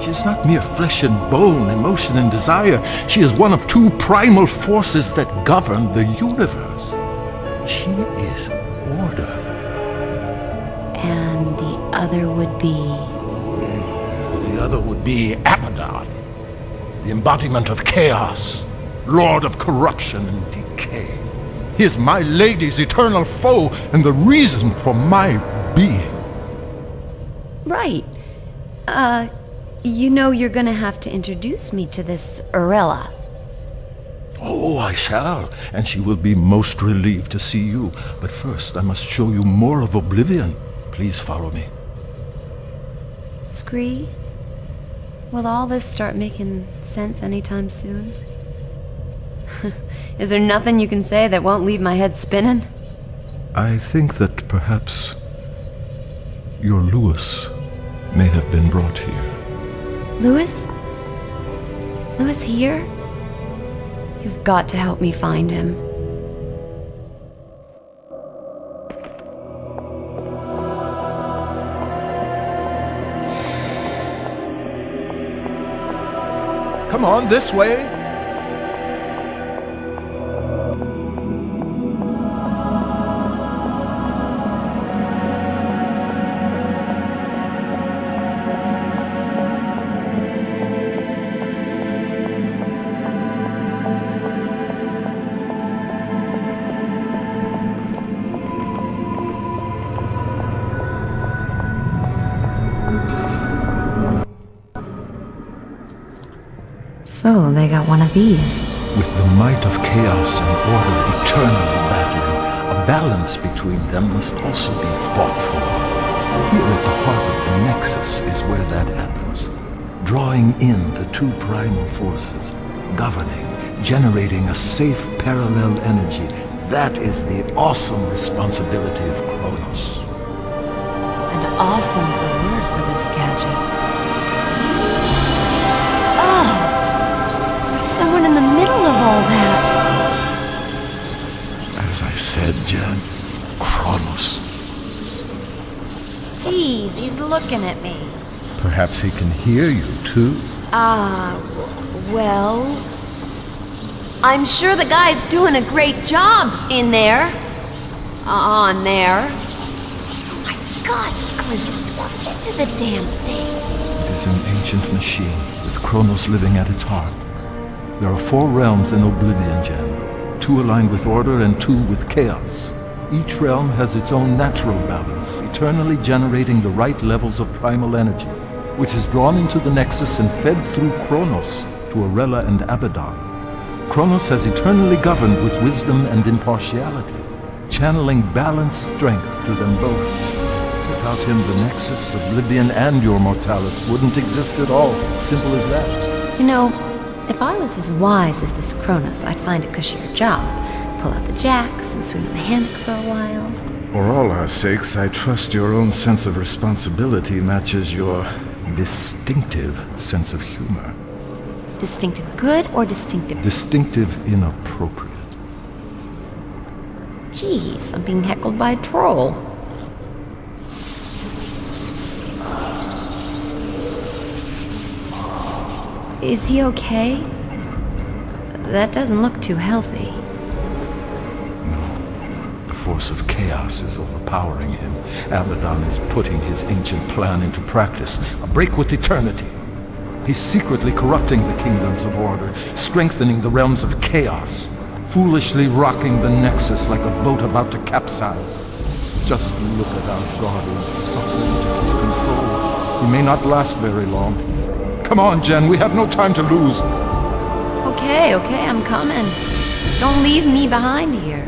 She is not mere flesh and bone, emotion and desire. She is one of two primal forces that govern the universe. She is order. And the other would be... The other would be Abaddon, the embodiment of chaos, lord of corruption and decay. He is my lady's eternal foe and the reason for my being. Right. You know you're gonna have to introduce me to this Orella. Oh, I shall, and she will be most relieved to see you. But first, I must show you more of Oblivion. Please follow me. Scree, will all this start making sense anytime soon? Is there nothing you can say that won't leave my head spinning? I think that perhaps your Lewis may have been brought here. Lewis? Lewis here? You've got to help me find him. Come on, this way! So, they got one of these. With the might of chaos and order eternally battling, a balance between them must also be fought for. Here at the heart of the Nexus is where that happens. Drawing in the two primal forces, governing, generating a safe parallel energy. That is the awesome responsibility of Chronos. And awesome's the word for this gadget. Oh! There's someone in the middle of all that. As I said, Jen, Chronos. Jeez, he's looking at me. Perhaps he can hear you, too. Well... I'm sure the guy's doing a great job in there. On there. Oh my god, Scree, he's plugged into the damn thing. It is an ancient machine, with Chronos living at its heart. There are 4 realms in Oblivion, Jen. 2 aligned with order and 2 with chaos. Each realm has its own natural balance, eternally generating the right levels of primal energy, which is drawn into the Nexus and fed through Chronos to Orella and Abaddon. Chronos has eternally governed with wisdom and impartiality, channeling balanced strength to them both. Without him, the Nexus, Oblivion, and your Mortalis wouldn't exist at all. Simple as that. You know, if I was as wise as this Chronos, I'd find a cushier job. Pull out the jacks and swing in the hammock for a while. For all our sakes, I trust your own sense of responsibility matches your distinctive sense of humor. Distinctive good or distinctive? Distinctive inappropriate. Jeez, I'm being heckled by a troll. Is he okay? That doesn't look too healthy. No. The force of chaos is overpowering him. Abaddon is putting his ancient plan into practice. A break with eternity. He's secretly corrupting the kingdoms of order, strengthening the realms of chaos, foolishly rocking the Nexus like a boat about to capsize. Just look at our god in suffering to keep control. He may not last very long. Come on, Jen, we have no time to lose. Okay, I'm coming. Just don't leave me behind here.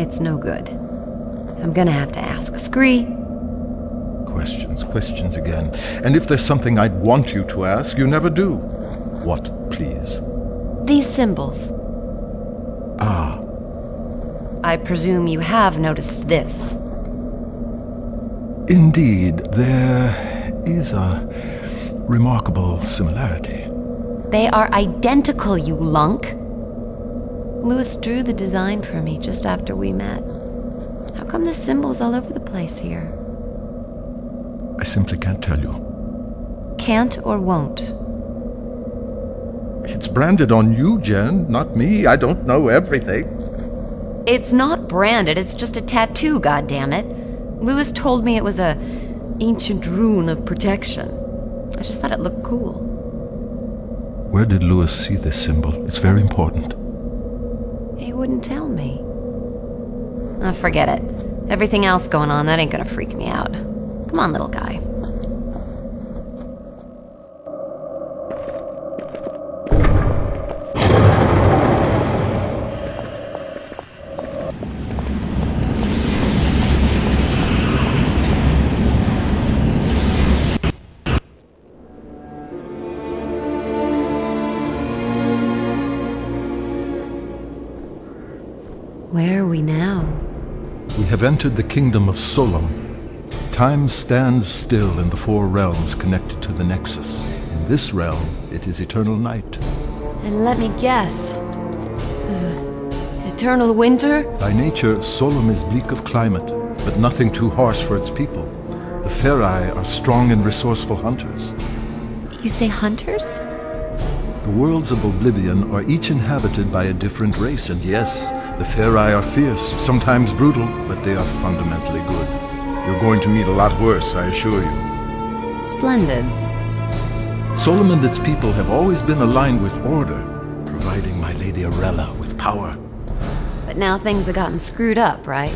It's no good. I'm gonna have to ask. Scree! Questions again. And if there's something I'd want you to ask, you never do. What, please? These symbols. Ah. I presume you have noticed this. Indeed, there is a remarkable similarity. They are identical, you lunk. Louis drew the design for me just after we met. How come the symbols all over the place here? I simply can't tell you. Can't or won't? It's branded on you, Jen, not me. I don't know everything. It's not branded, it's just a tattoo, goddammit. Louis told me it was a ancient rune of protection. I just thought it looked cool. Where did Louis see this symbol? It's very important. He wouldn't tell me. Oh, forget it. Everything else going on, that ain't gonna freak me out. Come on, little guy. Where are we now? We have entered the kingdom of Solum. Time stands still in the four realms connected to the Nexus. In this realm, it is eternal night. And let me guess. Eternal winter? By nature, Solum is bleak of climate, but nothing too harsh for its people. The Ferai are strong and resourceful hunters. You say hunters? The worlds of Oblivion are each inhabited by a different race, and yes, the Ferai are fierce, sometimes brutal, but they are fundamentally good. You're going to meet a lot worse, I assure you. Splendid. Solum and its people have always been aligned with order, providing my Lady Arella with power. But now things have gotten screwed up, right?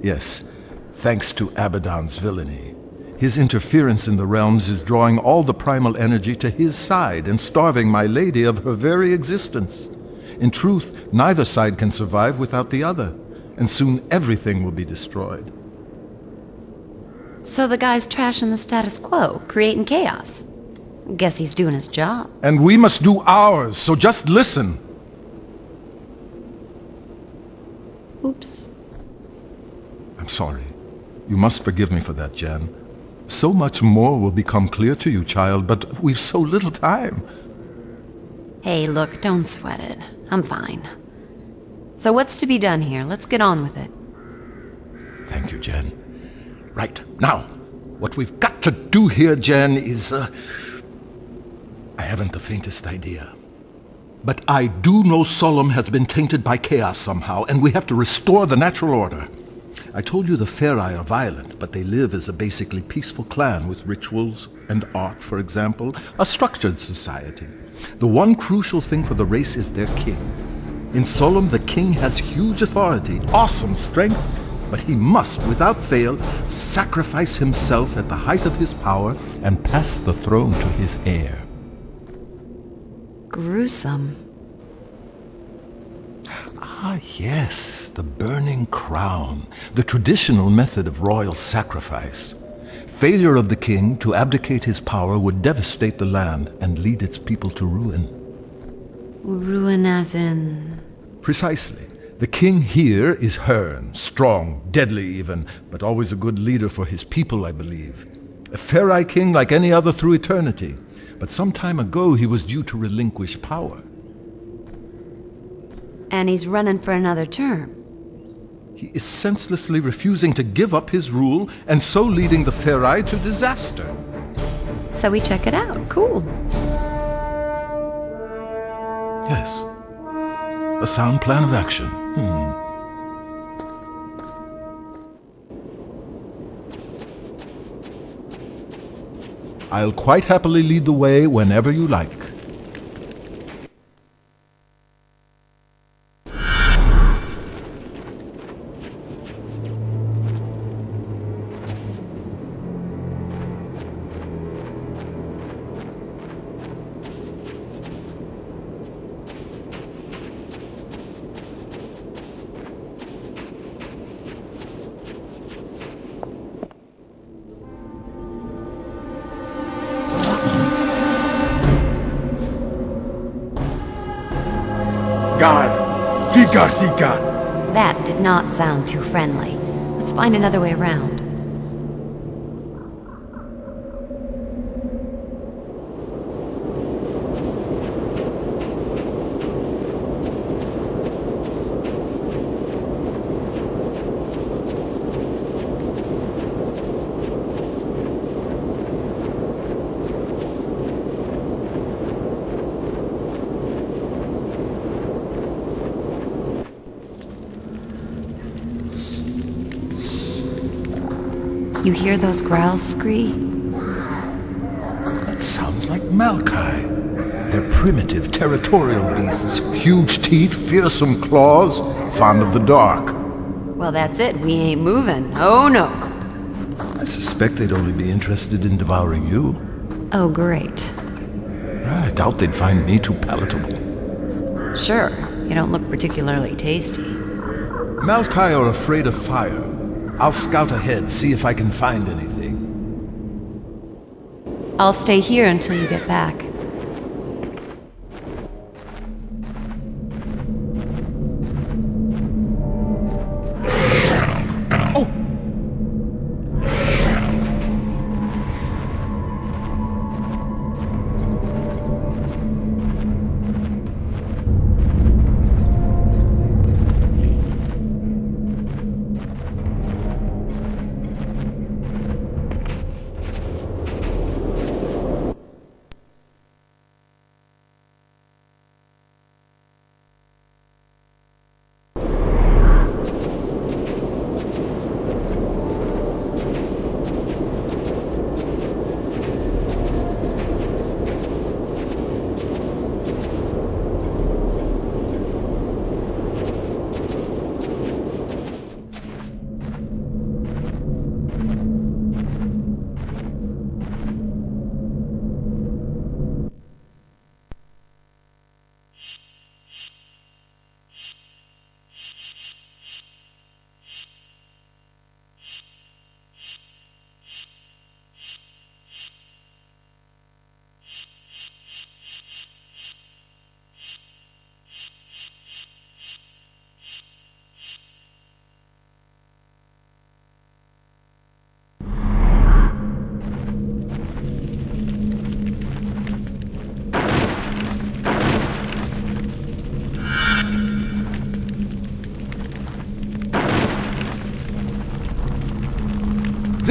Yes, thanks to Abaddon's villainy. His interference in the realms is drawing all the primal energy to his side and starving my lady of her very existence. In truth, neither side can survive without the other, and soon everything will be destroyed. So the guy's trashing the status quo, creating chaos. Guess he's doing his job. And we must do ours, so just listen. Oops. I'm sorry. You must forgive me for that, Jen. So much more will become clear to you, child, but we've so little time. Hey, look, don't sweat it. I'm fine. So what's to be done here? Let's get on with it. Thank you, Jen. Right, now, what we've got to do here, Jen, is, I haven't the faintest idea. But I do know Solum has been tainted by chaos somehow, and we have to restore the natural order. I told you the Ferai are violent, but they live as a basically peaceful clan with rituals and art, for example, a structured society. The one crucial thing for the race is their king. In Solum, the king has huge authority, awesome strength, but he must, without fail, sacrifice himself at the height of his power and pass the throne to his heir. Gruesome. Ah, yes, the burning crown, the traditional method of royal sacrifice. Failure of the king to abdicate his power would devastate the land and lead its people to ruin. Ruin as in... Precisely. The king here is Hearn, strong, deadly even, but always a good leader for his people, I believe. A Ferai king like any other through eternity, but some time ago he was due to relinquish power. And he's running for another term. He is senselessly refusing to give up his rule, and so leading the Ferai to disaster. So we check it out. Cool. Yes. A sound plan of action. I'll quite happily lead the way whenever you like. God. Pika Sika. That did not sound too friendly. Let's find another way around. You hear those growls, Scree? That sounds like Malkai. They're primitive, territorial beasts. Huge teeth, fearsome claws, fond of the dark. Well, that's it. We ain't moving. Oh, no. I suspect they'd only be interested in devouring you. Oh, great. I doubt they'd find me too palatable. Sure. You don't look particularly tasty. Malkai are afraid of fire. I'll scout ahead, see if I can find anything. I'll stay here until you get back.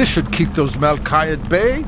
This should keep those Malkai at bay.